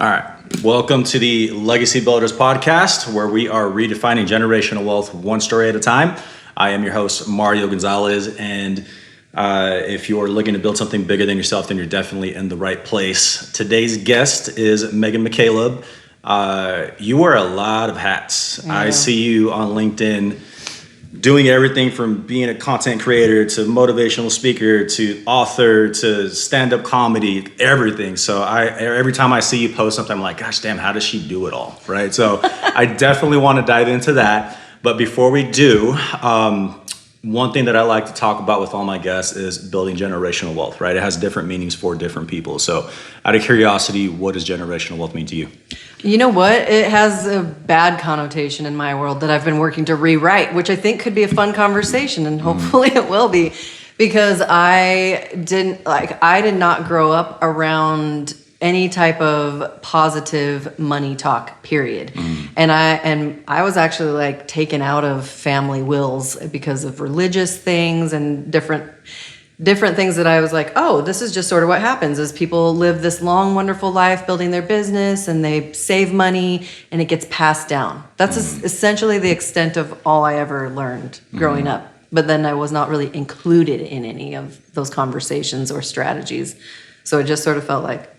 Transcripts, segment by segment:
All right. Welcome to the Legacy Builders podcast, where we are redefining generational wealth one story at a time. I am your host, Mario Gonzalez, and if you're looking to build something bigger than yourself, then you're definitely in the right place. Today's guest is McCaleb. You wear a lot of hats. Yeah. I see you on LinkedIn doing everything from being a content creator to motivational speaker to author to stand-up comedy, everything. So every time I see you post something, I'm like, gosh, damn, how does she do it all, right? So I definitely want to dive into that. But before we do, one thing that I like to talk about with all my guests is building generational wealth, right? It has different meanings for different people. So out of curiosity, what does generational wealth mean to you? You know what? It has a bad connotation in my world that I've been working to rewrite, which I think could be a fun conversation, and hopefully it will be, because I did not grow up around any type of positive money talk, period. And I was actually like taken out of family wills because of religious things and different things that I was like, oh, this is just sort of what happens is people live this long, wonderful life building their business and they save money and it gets passed down. That's essentially the extent of all I ever learned growing up. But then I was not really included in any of those conversations or strategies. So it just sort of felt like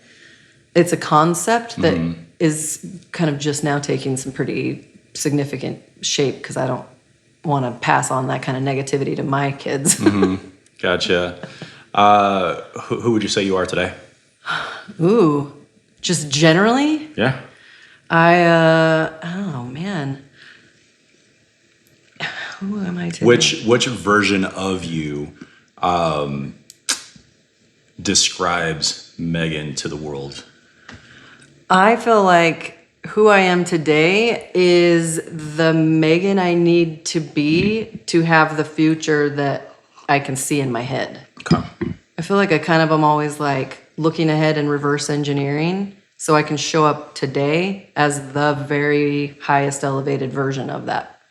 it's a concept that is kind of just now taking some pretty significant shape because I don't want to pass on that kind of negativity to my kids. Gotcha. Who would you say you are today? Ooh, just generally? Yeah. Oh man. Who am I today? Which version of you describes Megan to the world? I feel like who I am today is the Megan I need to be to have the future that I can see in my head. Okay. I feel like I kind of am always like looking ahead and reverse engineering so I can show up today as the very highest elevated version of that.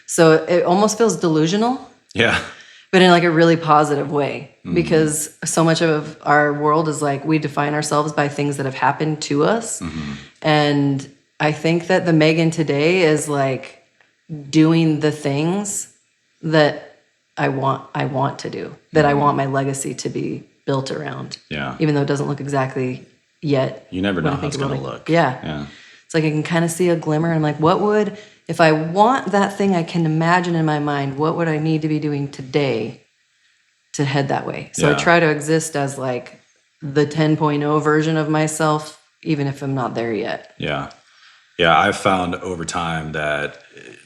So it almost feels delusional. Yeah. But in like a really positive way, because so much of our world is like we define ourselves by things that have happened to us. And I think that the Megan today is like doing the things that I want to do, that I want my legacy to be built around. Yeah. Even though it doesn't look exactly yet. You never know how it's going to look. Yeah. It's like I can kind of see a glimmer and I'm like, if I want that thing I can imagine in my mind, what would I need to be doing today to head that way? So I try to exist as like the 10.0 version of myself, even if I'm not there yet. Yeah. Yeah. I've found over time that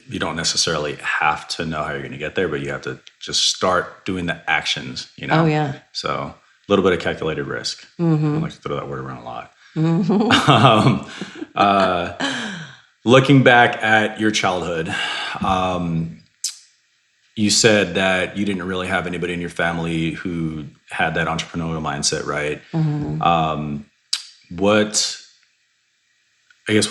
you don't necessarily have to know how you're going to get there, but you have to just start doing the actions, you know? Oh, yeah. So a little bit of calculated risk. I like to throw that word around a lot. Looking back at your childhood, you said that you didn't really have anybody in your family who had that entrepreneurial mindset, right? What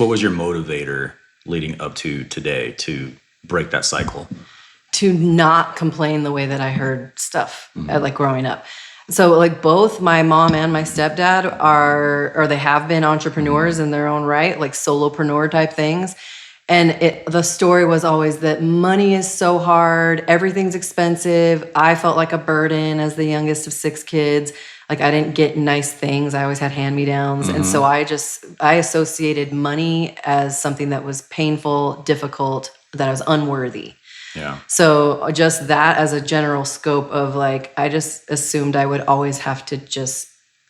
was your motivator leading up to today to break that cycle? To not complain the way that I heard stuff like growing up. So like both my mom and my stepdad they have been entrepreneurs in their own right, like solopreneur type things. And the story was always that money is so hard, everything's expensive. I felt like a burden as the youngest of 6 kids. Like I didn't get nice things. I always had hand-me-downs. And so I associated money as something that was painful, difficult, that I was unworthy. Yeah. So just that as a general scope of like, I just assumed I would always have to just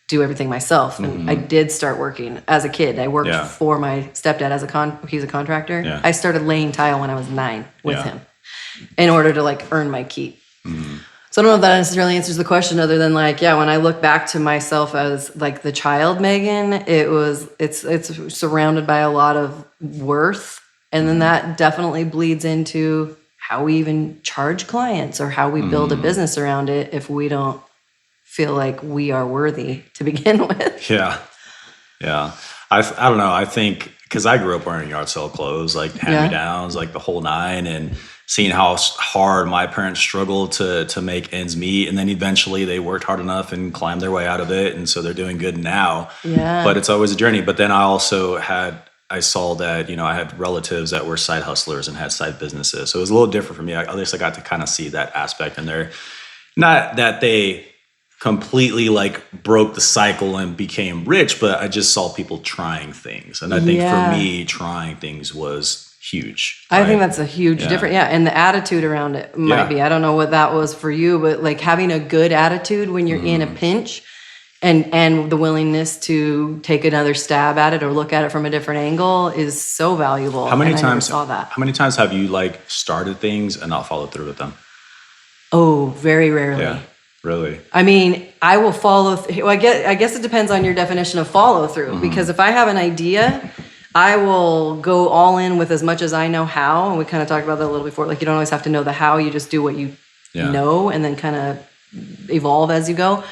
do everything myself. And I did start working as a kid. I worked for my stepdad as he's a contractor. Yeah. I started laying tile when I was 9 with him in order to like earn my keep. So I don't know if that necessarily answers the question other than like, when I look back to myself as like the child Megan, it's surrounded by a lot of worth. And then that definitely bleeds into how we even charge clients or how we build a business around it if we don't feel like we are worthy to begin with. Yeah. I don't know. I think because I grew up wearing yard sale clothes, like hand-me-downs, like the whole nine. And seeing how hard my parents struggled to make ends meet. And then eventually they worked hard enough and climbed their way out of it. And so they're doing good now. Yeah. But it's always a journey. But then I saw that, I had relatives that were side hustlers and had side businesses. So it was a little different for me. At least I got to kind of see that aspect in there. Not that they completely like broke the cycle and became rich, but I just saw people trying things. And I think for me, trying things was huge. I think that's a huge difference. Yeah. And the attitude around it might be, I don't know what that was for you, but like having a good attitude when you're in a pinch and the willingness to take another stab at it or look at it from a different angle is so valuable. How many times saw that? How many times have you like started things and not followed through with them? Oh, very rarely. Yeah. Really? I mean, I will follow. Well, I guess it depends on your definition of follow through. Because if I have an idea, I will go all in with as much as I know how. And we kind of talked about that a little before. Like you don't always have to know the how. You just do what you know, and then kind of evolve as you go.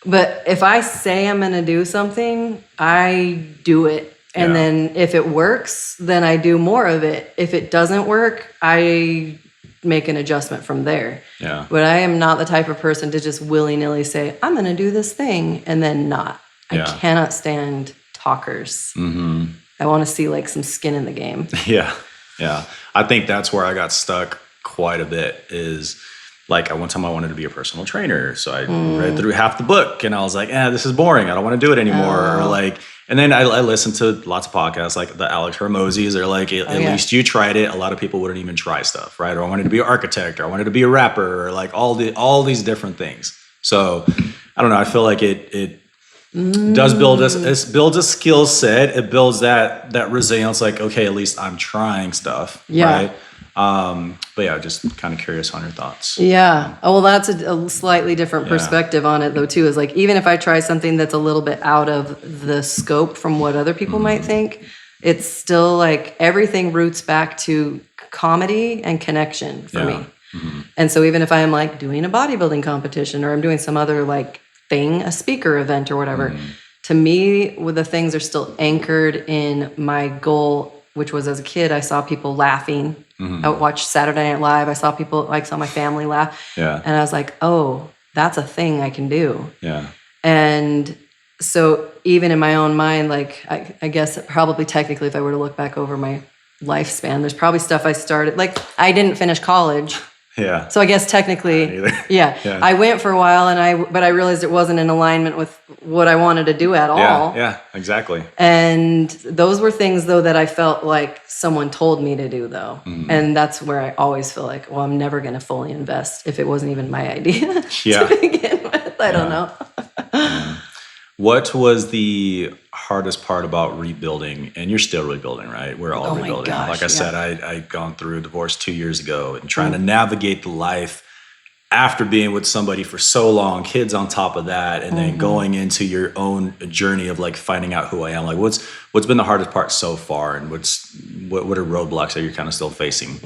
But if I say I'm going to do something, I do it. And then if it works, then I do more of it. If it doesn't work, I make an adjustment from there. Yeah. But I am not the type of person to just willy-nilly say, I'm going to do this thing and then not. I cannot stand talkers. Mm-hmm. I want to see like some skin in the game. Yeah. Yeah. I think that's where I got stuck quite a bit is like one time I wanted to be a personal trainer. So I read through half the book and I was like, this is boring. I don't want to do it anymore. Or like, and then I listened to lots of podcasts like the Alex Hormozis. They're like, at least you tried it. A lot of people wouldn't even try stuff, right? Or I wanted to be an architect, or I wanted to be a rapper, or like all these different things. So I don't know. I feel like it does build us. It builds a skill set. It builds that resilience. Like, okay, at least I'm trying stuff, right? But yeah, just kind of curious on your thoughts. Yeah. Oh, well, that's a slightly different perspective on it though, too, is like, even if I try something that's a little bit out of the scope from what other people might think, it's still like everything roots back to comedy and connection for me. Mm-hmm. And so even if I am like doing a bodybuilding competition or I'm doing some other like thing, a speaker event or whatever, to me, the things are still anchored in my goal, which was as a kid, I saw people laughing. I would watch Saturday Night Live. I saw people, like saw my family laugh. Yeah. And I was like, oh, that's a thing I can do. Yeah. And so even in my own mind, like I guess probably technically if I were to look back over my lifespan, there's probably stuff I started, like I didn't finish college. Yeah. So I guess technically, I went for a while but I realized it wasn't in alignment with what I wanted to do at all. Yeah, exactly. And those were things though that I felt like someone told me to do though. And that's where I always feel like, well, I'm never going to fully invest if it wasn't even my idea to begin with. I don't know. What was the hardest part about rebuilding? And you're still rebuilding, right? We're all rebuilding. Gosh, like I said, I'd gone through a divorce 2 years ago and trying to navigate the life after being with somebody for so long, kids on top of that, and then going into your own journey of like finding out who I am. Like what's been the hardest part so far, and what are roadblocks that you're kind of still facing?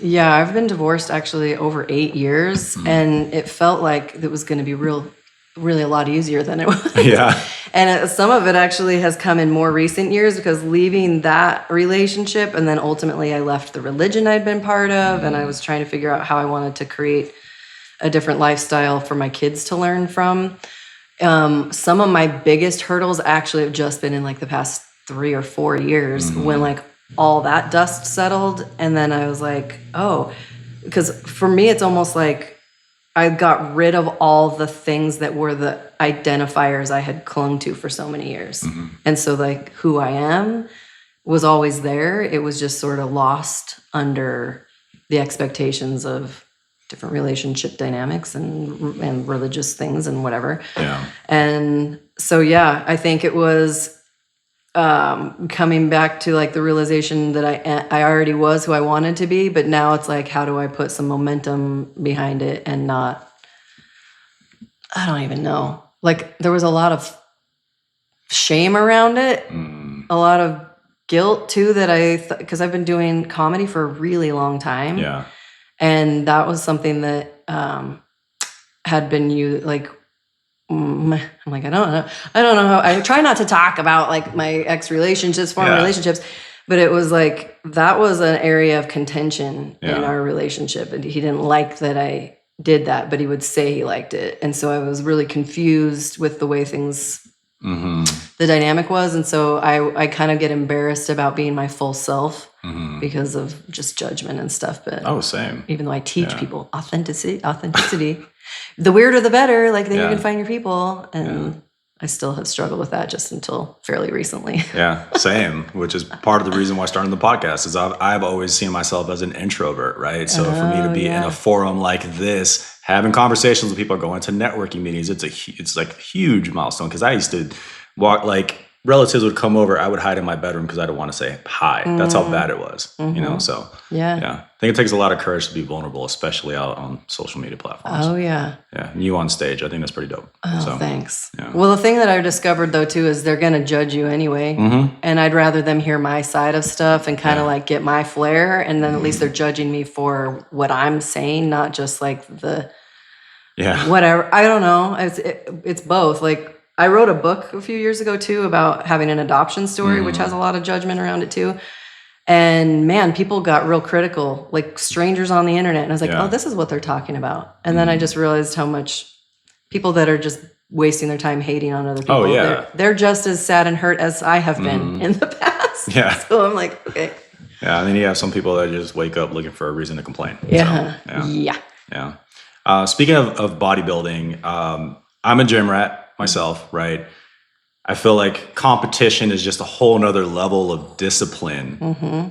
Yeah, I've been divorced actually over 8 years, and it felt like it was going to be really a lot easier than it was. Yeah. And some of it actually has come in more recent years because leaving that relationship and then ultimately I left the religion I'd been part of and I was trying to figure out how I wanted to create a different lifestyle for my kids to learn from. Some of my biggest hurdles actually have just been in like the past 3 or 4 years when like all that dust settled. And then I was like, oh, because for me, it's almost like I got rid of all the things that were the identifiers I had clung to for so many years. And so like who I am was always there. It was just sort of lost under the expectations of different relationship dynamics and religious things and whatever. Yeah. And so, I think it was coming back to like the realization that I already was who I wanted to be, but now it's like, how do I put some momentum behind it and not, I don't even know. Like there was a lot of shame around it, a lot of guilt too that because I've been doing comedy for a really long time. Yeah. And that was something that had been I'm like, I don't know how, I try not to talk about like my ex relationships, former relationships, But it was like, that was an area of contention in Yeah. our relationship. And he didn't like that I did that, but he would say he liked it. And so I was really confused with the way things, the dynamic was. And so I kind of get embarrassed about being my full self because of just judgment and stuff. But Oh, same. even though I teach people authenticity, the weirder the better, like then you can find your people. And I still have struggled with that just until fairly recently. Yeah, same, which is part of the reason why starting the podcast is I've always seen myself as an introvert, right? So for me to be in a forum like this, having conversations with people, going to networking meetings, it's like a huge milestone, because I used to walk, like relatives would come over, I would hide in my bedroom because I didn't want to say hi. That's how bad it was, you know? So Yeah. I think it takes a lot of courage to be vulnerable, especially out on social media platforms. Oh, yeah. Yeah, and you on stage, I think that's pretty dope. Oh, thanks. Well, the thing that I've discovered, though, too, is they're going to judge you anyway. And I'd rather them hear my side of stuff and kind of like get my flair. And then at least they're judging me for what I'm saying, not just like the whatever. I don't know. It's both. Like, I wrote a book a few years ago, too, about having an adoption story, which has a lot of judgment around it, too. And man, people got real critical, like strangers on the internet. And I was like, oh, this is what they're talking about. And then I just realized how much people that are just wasting their time hating on other people, they're just as sad and hurt as I have been in the past. Yeah. So I'm like, okay. Yeah, and then you have some people that just wake up looking for a reason to complain. Yeah. So, Yeah. Speaking of bodybuilding, I'm a gym rat myself, right? I feel like competition is just a whole nother level of discipline.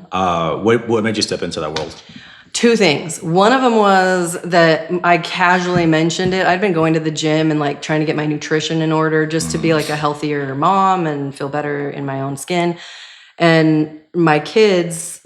What made you step into that world? Two things. One of them was that I casually mentioned it. I'd been going to the gym and like trying to get my nutrition in order just to be like a healthier mom and feel better in my own skin. And my kids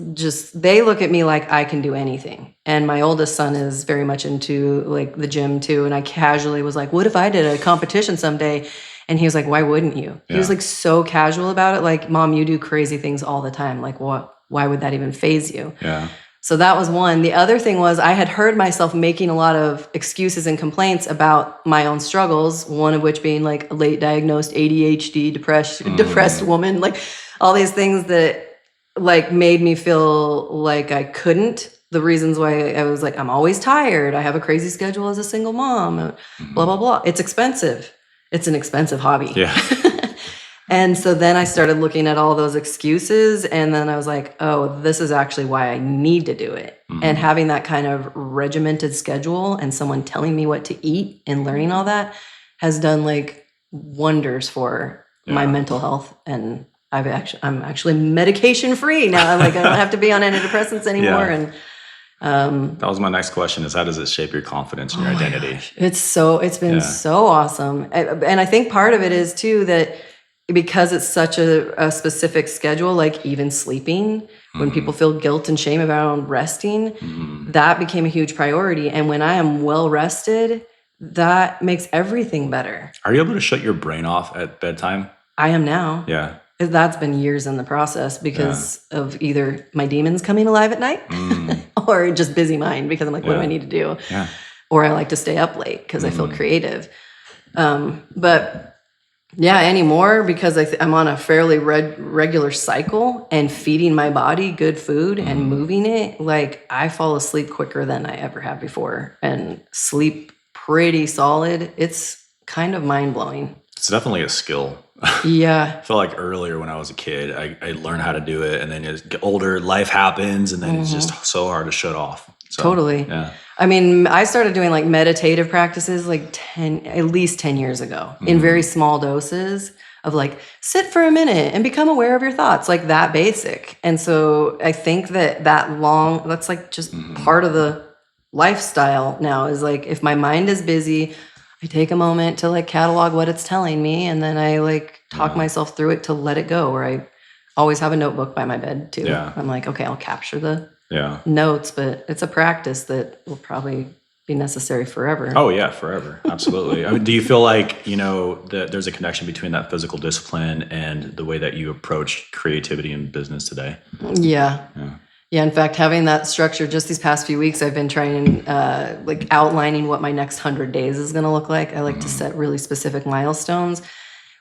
they look at me like I can do anything. And my oldest son is very much into like the gym too. And I casually was like, what if I did a competition someday? And he was like, why wouldn't you? He was like so casual about it. Like, Mom, you do crazy things all the time. Like, why would that even faze you? Yeah. So that was one. The other thing was I had heard myself making a lot of excuses and complaints about my own struggles, one of which being like a late diagnosed ADHD, depressed woman, like all these things that like made me feel like I couldn't. The reasons why I was like, I'm always tired. I have a crazy schedule as a single mom, blah, blah, blah. It's expensive. It's an expensive hobby. Yeah. And so then I started looking at all those excuses, and then I was like, oh, this is actually why I need to do it. And having that kind of regimented schedule and someone telling me what to eat and learning all that has done like wonders for my mental health. And I'm actually medication free now. Like I don't have to be on antidepressants anymore. And that was my next question: is how does it shape your confidence and your identity? It's been so awesome. And I think part of it is too that because it's such a specific schedule, like even sleeping, when people feel guilt and shame about resting, that became a huge priority. And when I am well rested, that makes everything better. Are you able to shut your brain off at bedtime? I am now. Yeah. That's been years in the process because of either my demons coming alive at night or just busy mind because I'm like, what do I need to do? Yeah. Or I like to stay up late because I feel creative. But yeah, anymore because I'm on a fairly regular cycle and feeding my body good food and moving it. Like I fall asleep quicker than I ever have before and sleep pretty solid. It's kind of mind blowing. It's definitely a skill. Yeah. I feel like earlier when I was a kid, I learned how to do it, and then as you get older, life happens, and then it's just so hard to shut off. So, totally. Yeah. I mean, I started doing like meditative practices like at least 10 years ago in very small doses of like sit for a minute and become aware of your thoughts, like that basic. And so I think that's like just part of the lifestyle now is like if my mind is busy, I take a moment to like catalog what it's telling me, and then I like talk myself through it to let it go. Or I always have a notebook by my bed too. Yeah. I'm like, okay, I'll capture the notes, but it's a practice that will probably be necessary forever. Oh yeah, forever. Absolutely. I mean, do you feel like, that there's a connection between that physical discipline and the way that you approach creativity in business today? Yeah. Yeah, in fact, having that structure just these past few weeks, I've been trying, like outlining what my next 100 days is going to look like. I like to set really specific milestones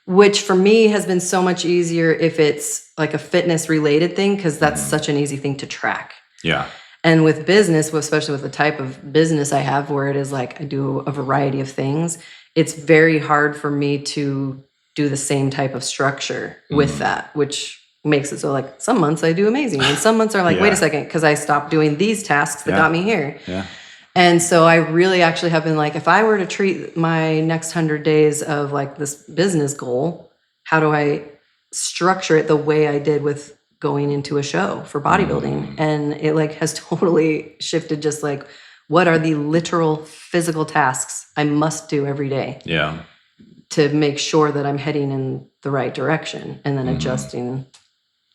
which for me has been so much easier if it's like a fitness related thing, because that's such an easy thing to track. Yeah. And with business, especially with the type of business I have where it is like I do a variety of things, it's very hard for me to do the same type of structure with that, which makes it so like some months I do amazing and some months are like, wait a second, because I stopped doing these tasks that got me here. Yeah. And so I really actually have been like, if I were to treat my next 100 days of like this business goal, how do I structure it the way I did with going into a show for bodybuilding? And it like has totally shifted, just like, what are the literal physical tasks I must do every day to make sure that I'm heading in the right direction, and then adjusting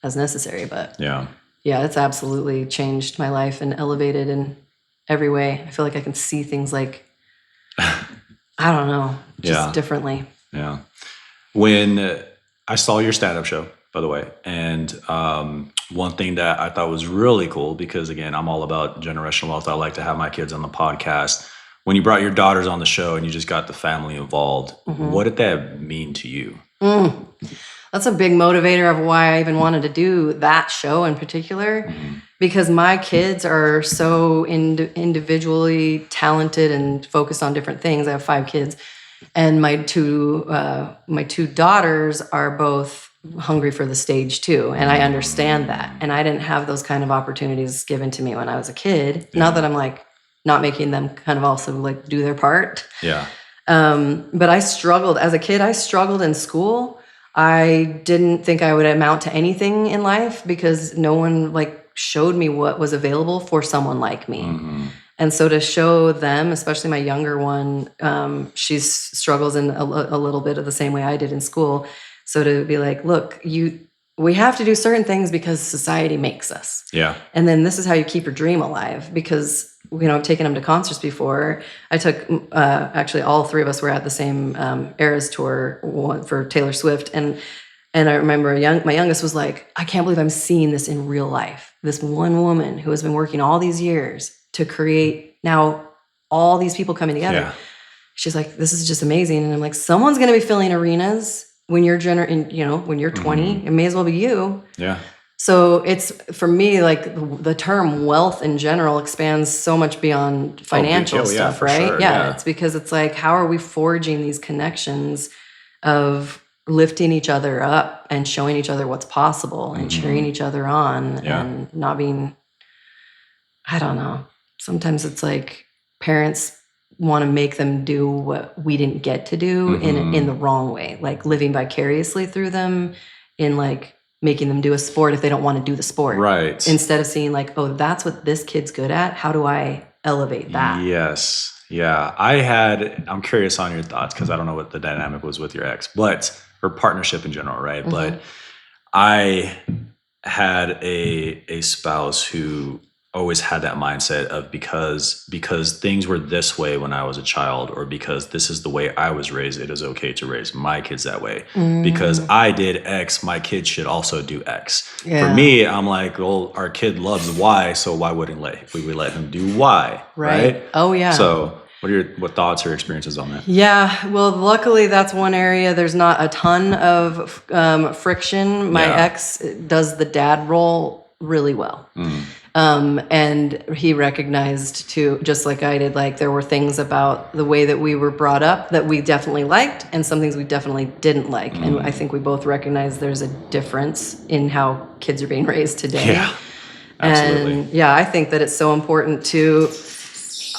as necessary. But yeah, it's absolutely changed my life and elevated in every way. I feel like I can see things like, I don't know, just differently. Yeah. When I saw your stand-up show, by the way, and one thing that I thought was really cool, because again, I'm all about generational wealth. I like to have my kids on the podcast. When you brought your daughters on the show and you just got the family involved, what did that mean to you? That's a big motivator of why I even wanted to do that show in particular, because my kids are so individually talented and focused on different things. I have 5 kids, and my two daughters are both hungry for the stage too, and I understand that. And I didn't have those kind of opportunities given to me when I was a kid. Not that I'm like not making them kind of also like do their part. But I struggled as a kid. I struggled in school. I didn't think I would amount to anything in life because no one like showed me what was available for someone like me. And so to show them, especially my younger one, she struggles in a little bit of the same way I did in school. So to be like, look, we have to do certain things because society makes us. And then this is how you keep your dream alive. Because, I've taken them to concerts before. I took, actually all 3 of us were at the same Eras tour for Taylor Swift. And I remember my youngest was like, I can't believe I'm seeing this in real life. This one woman who has been working all these years to create now all these people coming together. She's like, this is just amazing. And I'm like, someone's going to be filling arenas when you're when you're 20, it may as well be you. So it's, for me, like the term wealth in general expands so much beyond financial stuff, right? Sure, It's because it's like, how are we forging these connections of lifting each other up and showing each other what's possible and cheering each other on and not being, I don't know. Sometimes it's like parents want to make them do what we didn't get to do in the wrong way, like living vicariously through them in like making them do a sport if they don't want to do the sport. Right. Instead of seeing like, oh, that's what this kid's good at. How do I elevate that? Yes. Yeah. I'm curious on your thoughts, because I don't know what the dynamic was with your ex, or partnership in general, right? But I had a spouse who always had that mindset of because things were this way when I was a child, or because this is the way I was raised, it is okay to raise my kids that way. Because I did X, my kids should also do X. For me, I'm like, well, our kid loves Y, so why wouldn't we let him do Y? Right? Oh yeah. So what thoughts or experiences on that? Yeah, well, luckily that's one area there's not a ton of friction. My ex does the dad role really well. And he recognized too, just like I did, like there were things about the way that we were brought up that we definitely liked, and some things we definitely didn't like. And I think we both recognize there's a difference in how kids are being raised today. Yeah, absolutely. And I think that it's so important to,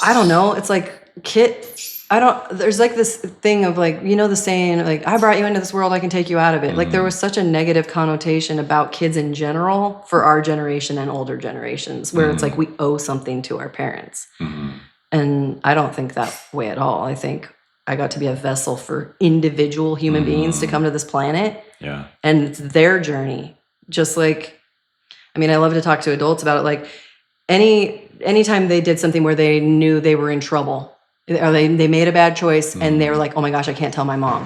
I don't know, it's like there's like this thing of like, the saying, like, I brought you into this world, I can take you out of it. Like there was such a negative connotation about kids in general for our generation and older generations, where it's like we owe something to our parents. And I don't think that way at all. I think I got to be a vessel for individual human beings to come to this planet. And it's their journey. Just like, I love to talk to adults about it. Like anytime they did something where they knew they were in trouble, or they made a bad choice and they were like, oh my gosh, I can't tell my mom,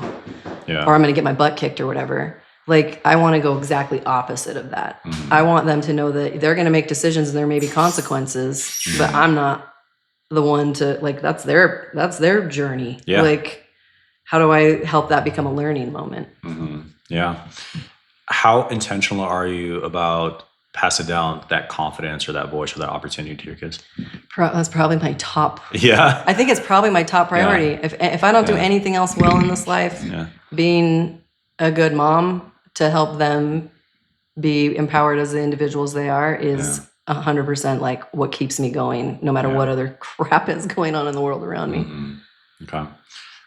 or I'm going to get my butt kicked or whatever. Like, I want to go exactly opposite of that. I want them to know that they're going to make decisions and there may be consequences, but I'm not the one to, like, that's their journey. Like, how do I help that become a learning moment? Yeah. How intentional are you about passing down that confidence or that voice or that opportunity to your kids? That's probably my top. Yeah. I think it's probably my top priority. Yeah. If I don't do anything else well in this life, being a good mom to help them be empowered as the individuals they are is 100% like what keeps me going, no matter what other crap is going on in the world around me. Okay.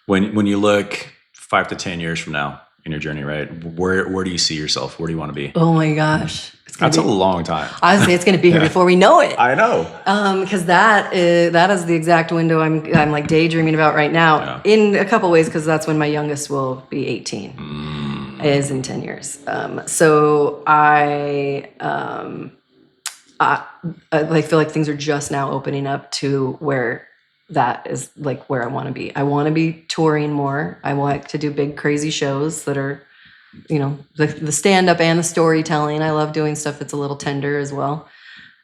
When you look 5 to 10 years from now in your journey, right? Where do you see yourself? Where do you want to be? Oh my gosh. That's a long time. Honestly, it's going to be here before we know it. I know. Because that is the exact window I'm like daydreaming about right now in a couple ways, because that's when my youngest will be 18. Is in 10 years. So I feel like things are just now opening up to where that is like where I want to be. I want to be touring more. I want to do big, crazy shows that are, the stand-up and the storytelling. I love doing stuff that's a little tender as well.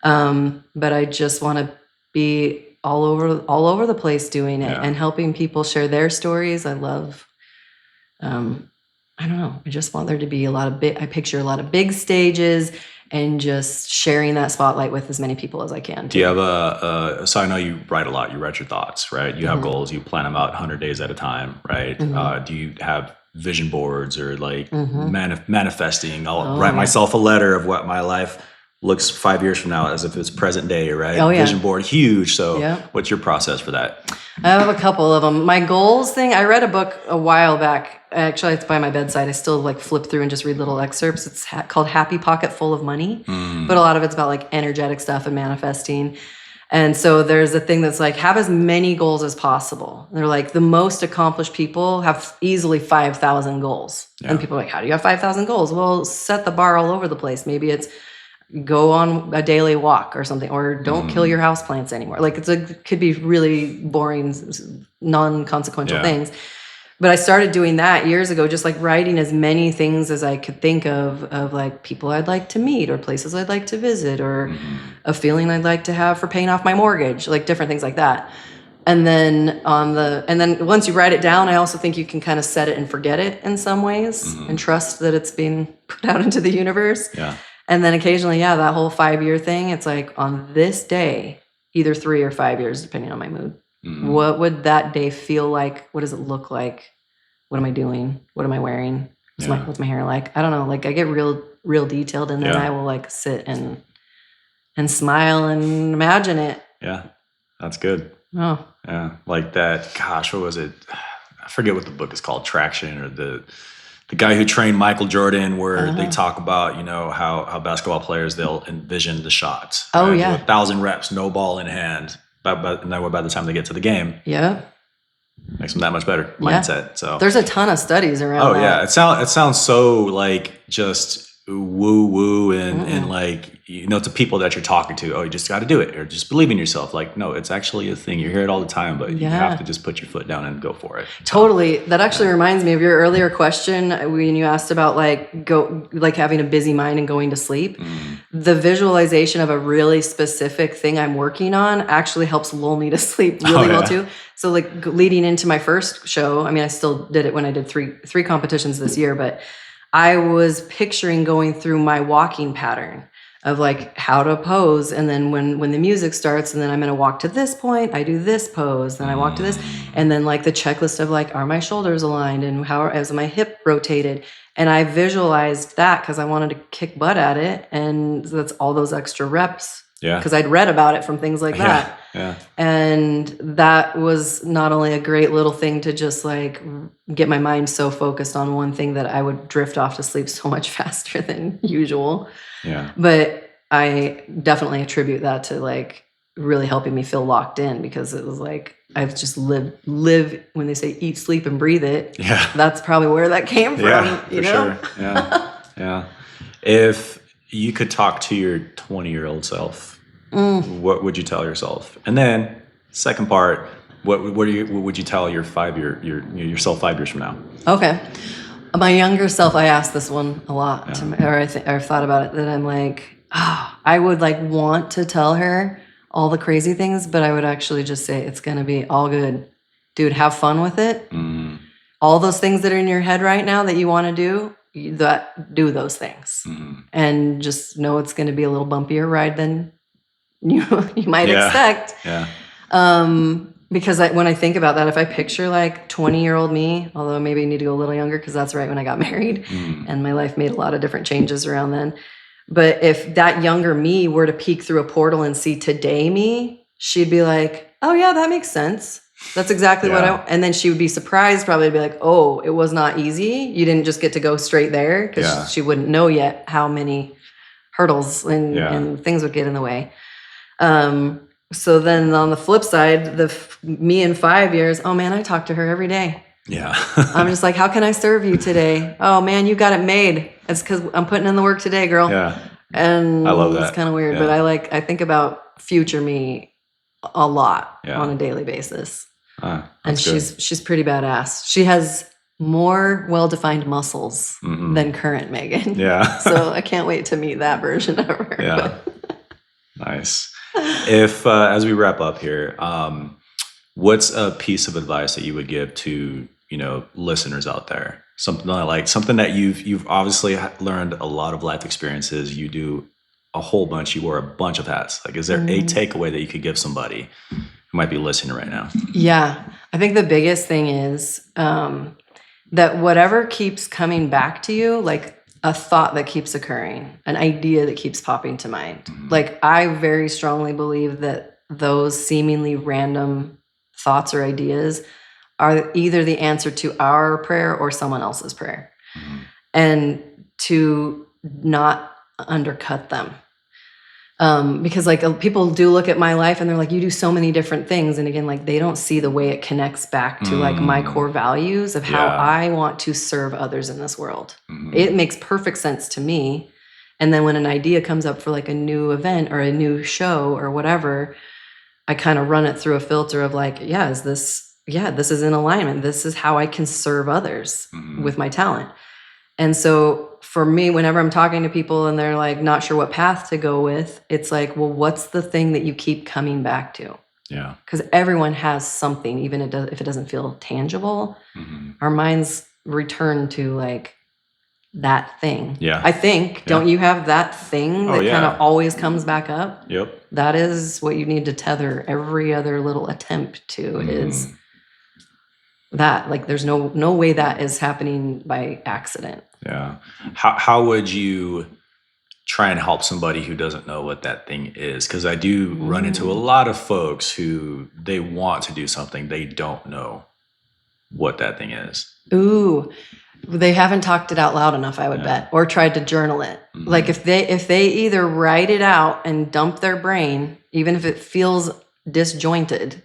But I just want to be all over the place doing it and helping people share their stories. I love, I don't know. I just want there to be I picture a lot of big stages and just sharing that spotlight with as many people as I can. Do you have so I know you write a lot, you write your thoughts, right? You have goals, you plan them out 100 days at a time, right? Do you have vision boards or like manifesting? I'll write myself a letter of what my life looks 5 years from now as if it's present day, right? Oh, yeah. Vision board, huge. So what's your process for that? I have a couple of them. My goals thing, I read a book a while back. Actually, it's by my bedside. I still like flip through and just read little excerpts. It's called Happy Pocket Full of Money. But a lot of it's about like energetic stuff and manifesting. And so there's a thing that's like, have as many goals as possible. And they're like, the most accomplished people have easily 5,000 goals. And people are like, how do you have 5,000 goals? Well, set the bar all over the place. Maybe it's go on a daily walk or something, or don't kill your houseplants anymore. Like could be really boring, non-consequential things. But I started doing that years ago, just like writing as many things as I could think of like people I'd like to meet or places I'd like to visit or a feeling I'd like to have for paying off my mortgage, like different things like that. And then once you write it down, I also think you can kind of set it and forget it in some ways and trust that it's being put out into the universe. Yeah. And then occasionally, that whole 5-year thing, it's like on this day, either 3 or 5 years, depending on my mood. What would that day feel like? What does it look like? What am I doing? What am I wearing? What's my hair like? I don't know. Like I get real detailed, and then I will like sit and smile and imagine it. Yeah, that's good. Oh. Yeah, like that. Gosh, what was it? I forget what the book is called. Traction, or the guy who trained Michael Jordan, where they talk about how basketball players, they'll envision the shots. Oh right? yeah, 1,000 reps, no ball in hand. By the time they get to the game, makes them that much better mindset. So there's a ton of studies around. Oh that. yeah, it sounds so like just woo woo and like to people that you're talking to. Oh, you just got to do it, or just believe in yourself. Like no, it's actually a thing. You hear it all the time, but you have to just put your foot down and go for it. Totally. That actually reminds me of your earlier question when you asked about like having a busy mind and going to sleep. The visualization of a really specific thing I'm working on actually helps lull me to sleep really well too. So like leading into my first show, I mean, I still did it when I did three competitions this year, but I was picturing going through my walking pattern of like how to pose. And then when the music starts and then I'm going to walk to this point, I do this pose, then I walk to this. And then like the checklist of like, are my shoulders aligned and how is my hip rotated? And I visualized that because I wanted to kick butt at it. And that's all those extra reps. Yeah. Because I'd read about it from things like that. Yeah. And that was not only a great little thing to just like get my mind so focused on one thing that I would drift off to sleep so much faster than usual. Yeah. But I definitely attribute that to like really helping me feel locked in, because it was like I've just live when they say eat, sleep, and breathe it. Yeah. That's probably where that came from. Yeah, for sure. Yeah. Yeah. If you could talk to your 20-year-old self, what would you tell yourself? And then second part, what would you tell your yourself 5 years from now? Okay. My younger self, I asked this one a lot, or I've thought about it, that I'm like, I would like want to tell her all the crazy things, but I would actually just say it's going to be all good. Dude, have fun with it. all those things that are in your head right now that you want to do those things, and just know it's going to be a little bumpier ride than you might expect. Yeah. Because when I think about that, if I picture like 20-year-old me, although maybe I need to go a little younger because that's right when I got married and my life made a lot of different changes around then. But if that younger me were to peek through a portal and see today me, she'd be like, oh yeah, that makes sense. That's exactly what and then she would be surprised, probably be like, oh, it was not easy. You didn't just get to go straight there, because she wouldn't know yet how many hurdles and things would get in the way. So then on the flip side, me in 5 years, oh man, I talk to her every day. Yeah. I'm just like, how can I serve you today? Oh man, you got it made. It's because I'm putting in the work today, girl. Yeah. And I love that. It's kind of weird, but I think about future me a lot on a daily basis. And she's pretty badass. She has more well-defined muscles than current Megan. Yeah. So I can't wait to meet that version of her. Yeah. Nice. If, as we wrap up here, what's a piece of advice that you would give to, listeners out there? Something that you've obviously learned a lot of life experiences. You do a whole bunch. You wear a bunch of hats. Like, is there a takeaway that you could give somebody who might be listening right now? Yeah. I think the biggest thing is that whatever keeps coming back to you, like a thought that keeps occurring, an idea that keeps popping to mind. Like, I very strongly believe that those seemingly random thoughts or ideas are either the answer to our prayer or someone else's prayer. And to not undercut them. Because like people do look at my life and they're like, you do so many different things. And again, like they don't see the way it connects back to like my core values of how I want to serve others in this world. It makes perfect sense to me. And then when an idea comes up for like a new event or a new show or whatever, I kind of run it through a filter of like, this is in alignment. This is how I can serve others with my talent. And so for me, whenever I'm talking to people and they're like not sure what path to go with, it's like, well, what's the thing that you keep coming back to? Yeah. Because everyone has something, even if it doesn't feel tangible, our minds return to like that thing. Yeah. I think, don't you have that thing that kind of always comes back up? Yep. That is what you need to tether every other little attempt to is that. Like there's no way that is happening by accident. Yeah. How would you try and help somebody who doesn't know what that thing is? Because I do run into a lot of folks who they want to do something, they don't know what that thing is. Ooh, they haven't talked it out loud enough, I would bet, or tried to journal it. Like if they either write it out and dump their brain, even if it feels disjointed,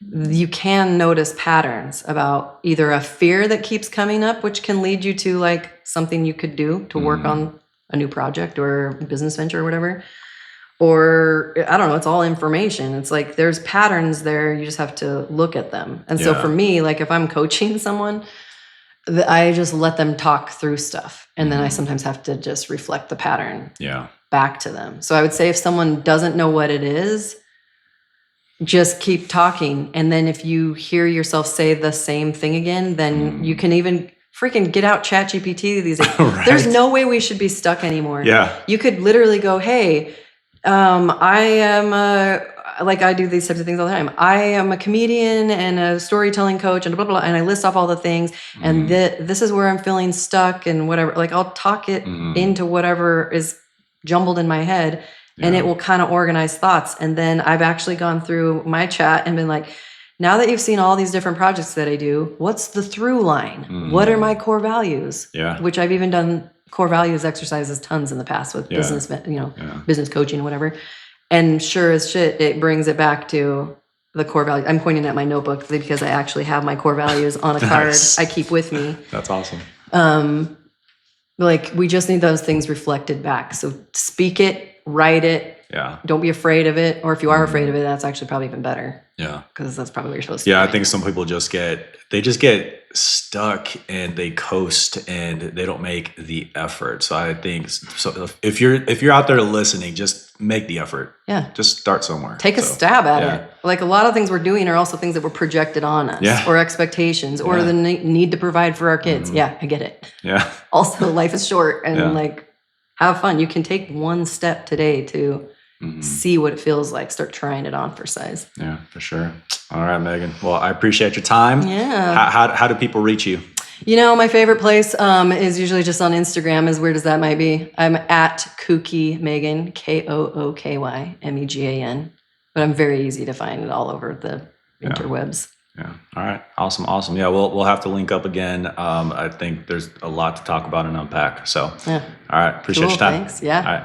you can notice patterns about either a fear that keeps coming up, which can lead you to like something you could do to work on a new project or business venture or whatever. Or I don't know, it's all information. It's like there's patterns there. You just have to look at them. And so for me, like if I'm coaching someone, I just let them talk through stuff. And then I sometimes have to just reflect the pattern back to them. So I would say if someone doesn't know what it is, just keep talking. And then if you hear yourself say the same thing again, then you can even freaking get out ChatGPT these days. Right. There's no way we should be stuck anymore. Yeah. You could literally go, hey, I am like I do these types of things all the time. I am a comedian and a storytelling coach and blah, blah, blah. And I list off all the things and this is where I'm feeling stuck and whatever. Like I'll talk it into whatever is jumbled in my head. And it will kind of organize thoughts. And then I've actually gone through my chat and been like, now that you've seen all these different projects that I do, what's the through line? What are my core values? Yeah. Which I've even done core values exercises tons in the past with business, business coaching and whatever. And sure as shit, it brings it back to the core values. I'm pointing at my notebook because I actually have my core values on a card I keep with me. That's awesome. Like we just need those things reflected back. So speak it, write it, Yeah. Don't be afraid of it. Or if you are afraid of it, that's actually probably even better. Yeah. Because that's probably what you're supposed to do. Yeah, I think some people just get stuck and they coast and they don't make the effort. So I think if you're out there listening, just make the effort. Yeah. Just start somewhere. Take a stab at yeah. it. Like a lot of things we're doing are also things that were projected on us, Yeah. or expectations, or the need to provide for our kids. Yeah, I get it. Yeah. Also, life is short, and Yeah. have fun. You can take one step today to see what it feels like. Start trying it on for size. Yeah, for sure. All right, Megan. Well, I appreciate your time. Yeah. How do people reach you? My favorite place is usually just on Instagram, as weird as that might be. I'm at Kooky Megan, KOOKYMEGAN. But I'm very easy to find all over the interwebs. Yeah. All right. Awesome. Yeah, we'll have to link up again. I think there's a lot to talk about and unpack. So, all right. Appreciate your time. Thanks. Yeah. All right.